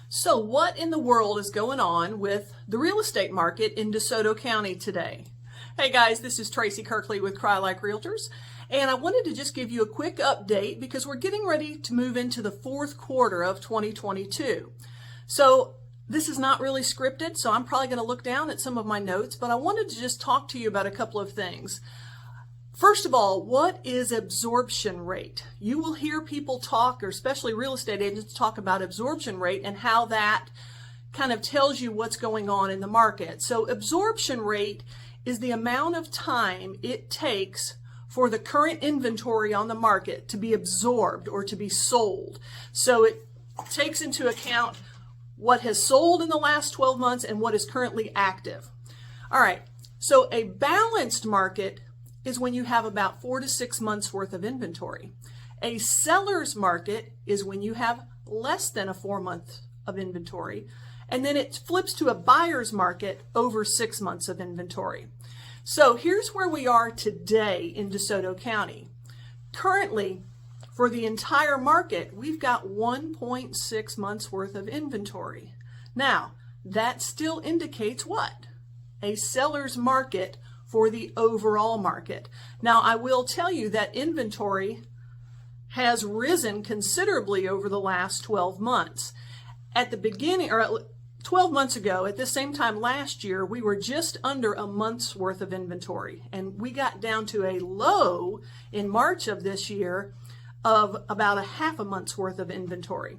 So what in the world is going on with the real estate market in Desoto County today? Hey guys, this is Tracy Kirkley with Crye-Leike Realtors, and I wanted to just give you a quick update because we're getting ready to move into the fourth quarter of 2022. So this is not really scripted, so I'm probably going to look down at some of my notes, but I wanted to just talk to you about a couple of things. First of all, what is absorption rate? You will hear people talk, or especially real estate agents, talk about absorption rate and how that kind of tells you what's going on in the market. So absorption rate is the amount of time it takes for the current inventory on the market to be absorbed or to be sold. So it takes into account what has sold in the last 12 months and what is currently active. All right, so a balanced market is when you have about 4 to 6 months worth of inventory. A seller's market is when you have less than a 4 month of inventory, and then it flips to a buyer's market over 6 months of inventory. So here's where we are today in Desoto County. Currently, for the entire market, we've got 1.6 months worth of inventory. Now, that still indicates what? A seller's market for the overall market. Now, I will tell you that inventory has risen considerably over the last 12 months. At the beginning, or 12 months ago, at the same time last year, we were just under a month's worth of inventory. And we got down to a low in March of this year of about a half a month's worth of inventory.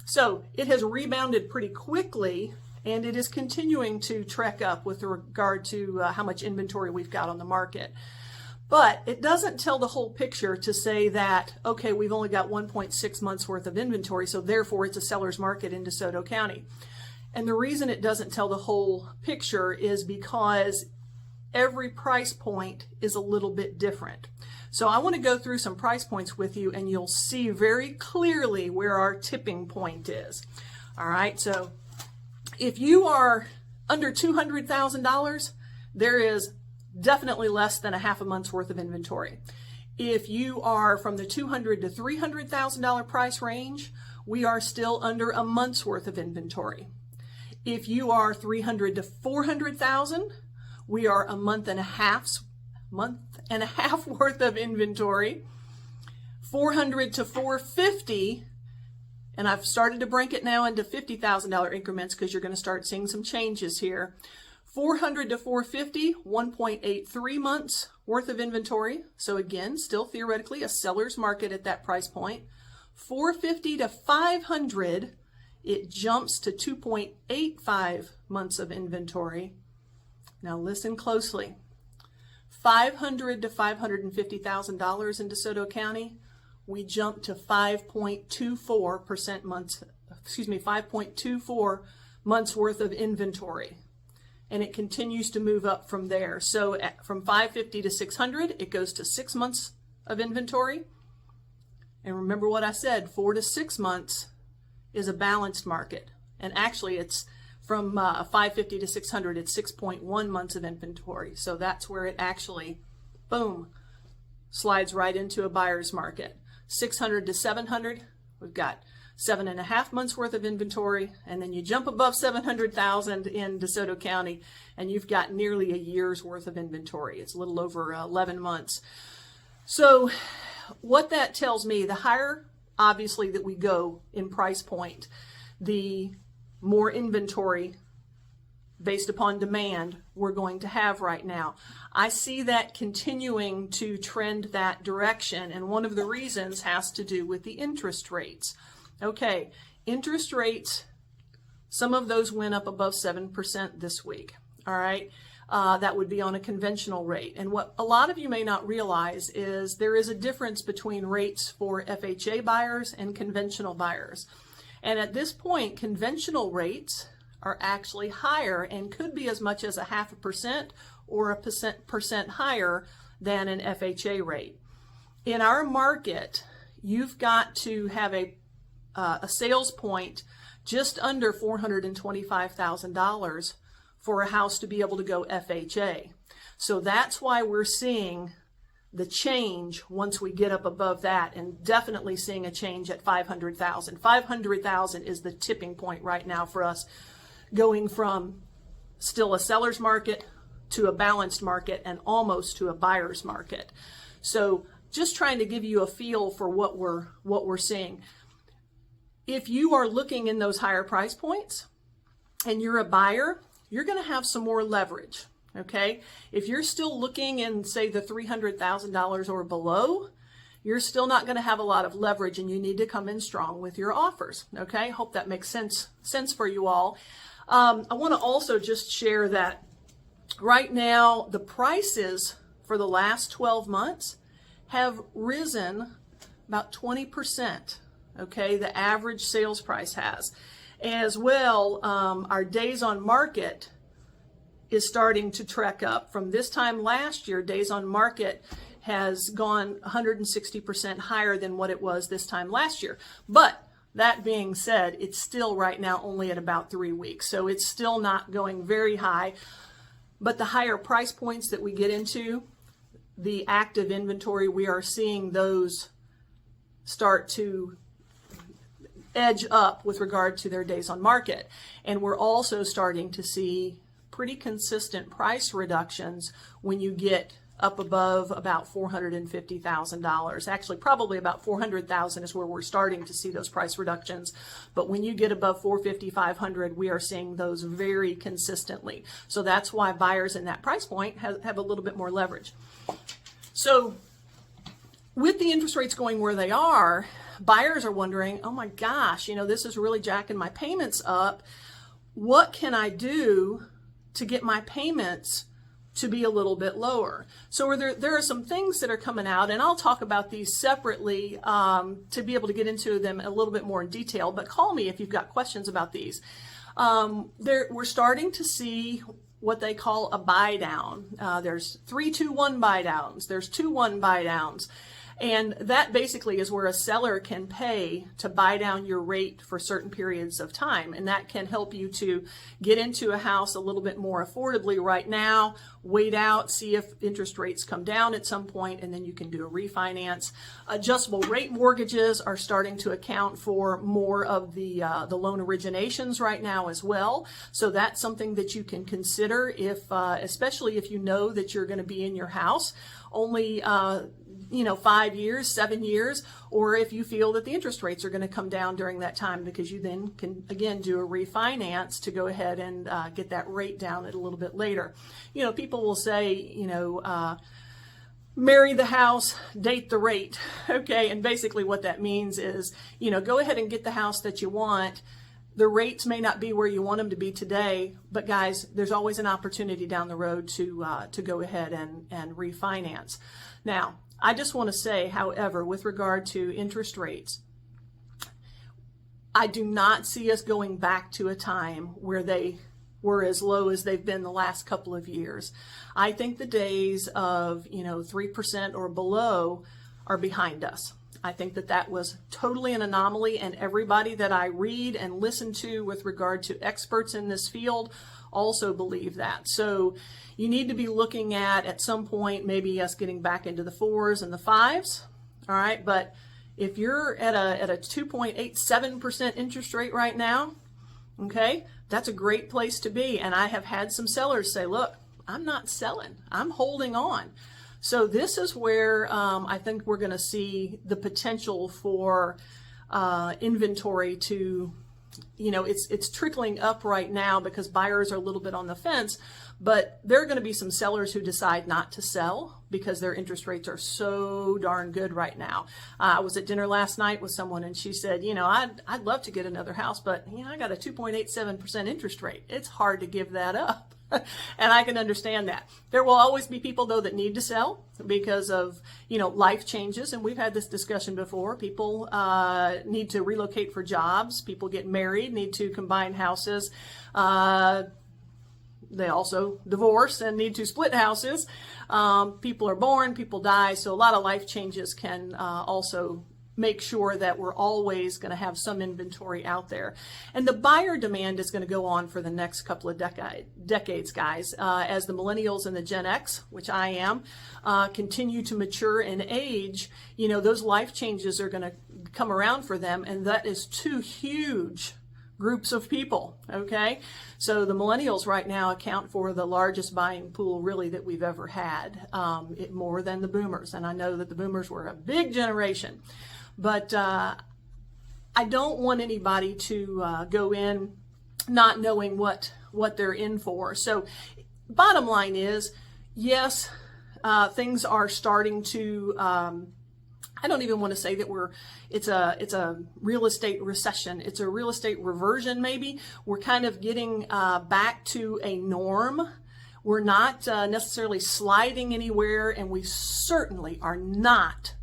So it has rebounded pretty quickly, and it is continuing to trek up with regard to how much inventory we've got on the market. But it doesn't tell the whole picture to say that, okay, we've only got 1.6 months worth of inventory, so therefore it's a seller's market in Desoto County. And the reason it doesn't tell the whole picture is because every price point is a little bit different. So I want to go through some price points with you, and you'll see very clearly where our tipping point is. All right, so if you are under $200,000, there is definitely less than a half a month's worth of inventory. If you are from the $200,000 to $300,000 price range, we are still under a month's worth of inventory. If you are $300,000 to $400,000, we are a month and a half worth of inventory. $400,000 to $450,000. And I've started to break it now into $50,000 increments because you're going to start seeing some changes here. $400,000 to $450,000, 1.83 months worth of inventory. So again, still theoretically a seller's market at that price point. $450,000 to $500,000, it jumps to 2.85 months of inventory. Now listen closely. $500,000 to $550,000 in Desoto County, we jump to 5.24 months worth of inventory. And it continues to move up from there. So from 550 to 600, it goes to 6 months of inventory. And remember what I said, 4 to 6 months is a balanced market. And actually it's from 550 to 600, it's 6.1 months of inventory. So that's where it actually, boom, slides right into a buyer's market. 600 to 700, we've got 7.5 months worth of inventory, and then you jump above 700,000 in Desoto County, and you've got nearly a year's worth of inventory. It's a little over 11 months. So what that tells me, the higher, obviously, that we go in price point, the more inventory based upon demand we're going to have right now. I see that continuing to trend that direction, and one of the reasons has to do with the interest rates. Okay, interest rates, some of those went up above 7% this week. All right, that would be on a conventional rate. And what a lot of you may not realize is there is a difference between rates for FHA buyers and conventional buyers. And at this point, conventional rates are actually higher and could be as much as 0.5% or a percent higher than an FHA rate. In our market, you've got to have a sales point just under the change once we get up above that, and definitely seeing a change at 500,000. 500,000 is the tipping point right now for us, going from still a seller's market to a balanced market and almost to a buyer's market. So just trying to give you a feel for what we're seeing. If you are looking in those higher price points and you're a buyer, you're going to have some more leverage. Okay, if you're still looking in, say, the $300,000 or below, you're still not going to have a lot of leverage, and you need to come in strong with your offers. Okay, hope that makes sense for you all. I want to also just share that right now the prices for the last 12 months have risen about 20%. Okay, the average sales price has. As well, our days on market is starting to trek up. From this time last year, days on market has gone 160% higher than what it was this time last year. But that being said, it's still right now only at about 3 weeks. So it's still not going very high. But the higher price points that we get into, the active inventory, we are seeing those start to edge up with regard to their days on market. And we're also starting to see pretty consistent price reductions when you get up above about $450,000. Actually, probably about $400,000 is where we're starting to see those price reductions. But when you get above $450,000, $500,000, we are seeing those very consistently. So that's why buyers in that price point have a little bit more leverage. So with the interest rates going where they are, buyers are wondering, oh my gosh, this is really jacking my payments up. What can I do to get my payments to be a little bit lower? So there are some things that are coming out, and I'll talk about these separately to be able to get into them a little bit more in detail, but call me if you've got questions about these. We're starting to see what they call a buy down. There's 3-2-1 buy downs. There's 2-1 buy downs. And that basically is where a seller can pay to buy down your rate for certain periods of time. And that can help you to get into a house a little bit more affordably right now, wait out, see if interest rates come down at some point, and then you can do a refinance. Adjustable rate mortgages are starting to account for more of the loan originations right now as well. So that's something that you can consider if, especially if you know that you're going to be in your house only 5 years, 7 years, or if you feel that the interest rates are going to come down during that time, because you then can, again, do a refinance to go ahead and get that rate down at a little bit later. People will say, marry the house, date the rate. Okay, and basically what that means is, go ahead and get the house that you want. The rates may not be where you want them to be today, but guys, there's always an opportunity down the road to go ahead and refinance. Now, I just want to say, however, with regard to interest rates, I do not see us going back to a time where they were as low as they've been the last couple of years. I think the days of 3% or below are behind us. I think that was totally an anomaly, and everybody that I read and listen to with regard to experts in this field also believe that. So you need to be looking at some point, maybe us getting back into the 4s and the 5s. All right. But if you're at a 2.87% interest rate right now, okay, that's a great place to be. And I have had some sellers say, look, I'm not selling, I'm holding on. So this is where I think we're going to see the potential for inventory to, it's trickling up right now because buyers are a little bit on the fence, but there are going to be some sellers who decide not to sell because their interest rates are so darn good right now. I was at dinner last night with someone, and she said, I'd love to get another house, but I got a 2.87% interest rate. It's hard to give that up. And I can understand that. There will always be people, though, that need to sell because of, life changes. And we've had this discussion before. People need to relocate for jobs. People get married, need to combine houses. They also divorce and need to split houses. People are born, people die. So a lot of life changes can also make sure that we're always going to have some inventory out there. And the buyer demand is going to go on for the next couple of decades, guys, as the millennials and the Gen X, which I am, continue to mature and age. You know, those life changes are going to come around for them, and that is two huge groups of people. Okay, so the millennials right now account for the largest buying pool really that we've ever had, more than the boomers. And I know that the boomers were a big generation, but I don't want anybody to go in not knowing what they're in for. So bottom line is, yes, things are starting to I don't even want to say that it's a real estate recession. It's a real estate reversion, maybe. We're kind of getting back to a norm. We're not necessarily sliding anywhere, and we certainly are not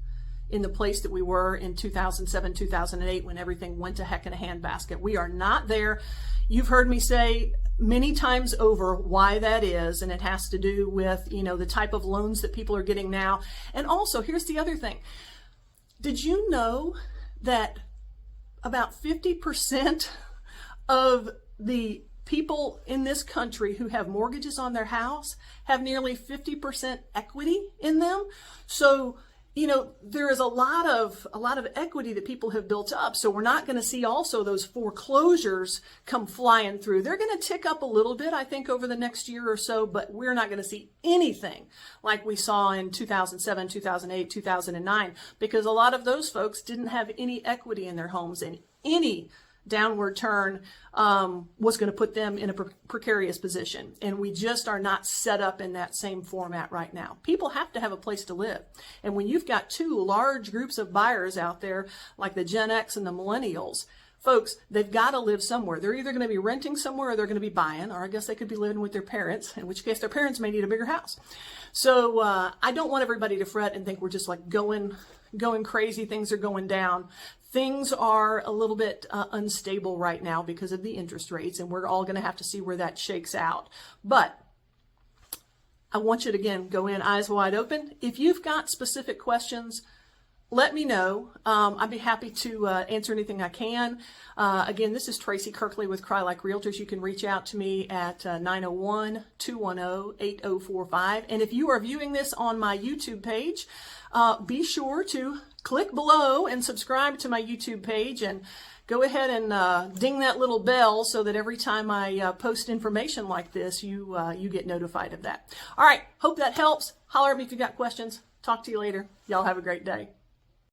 in the place that we were in 2007, 2008, when everything went to heck in a handbasket. We are not there. You've heard me say many times over why that is, and it has to do with, you know, the type of loans that people are getting now. And also, here's the other thing. Did you know that about 50% of the people in this country who have mortgages on their house have nearly 50% equity in them? So, you know, there is a lot of equity that people have built up. So we're not going to see also those foreclosures come flying through. They're going to tick up a little bit, I think, over the next year or so, but we're not going to see anything like we saw in 2007, 2008, 2009, because a lot of those folks didn't have any equity in their homes, and any downward turn was going to put them in a precarious position. And we just are not set up in that same format right now. People have to have a place to live. And when you've got two large groups of buyers out there, like the Gen X and the millennials, folks, they've got to live somewhere. They're either going to be renting somewhere, or they're going to be buying, or I guess they could be living with their parents, in which case their parents may need a bigger house. So I don't want everybody to fret and think we're just like going crazy. Things are going down. Things are a little bit unstable right now because of the interest rates, and we're all going to have to see where that shakes out. But I want you to, again, go in eyes wide open. If you've got specific questions, let me know. I'd be happy to answer anything I can. Again, this is Tracy Kirkley with Crye-Leike Realtors. You can reach out to me at 901-210-8045. And if you are viewing this on my YouTube page, be sure to click below and subscribe to my YouTube page, and go ahead and ding that little bell so that every time I post information like this, you get notified of that. All right, hope that helps. Holler at me if you got questions. Talk to you later. Y'all have a great day.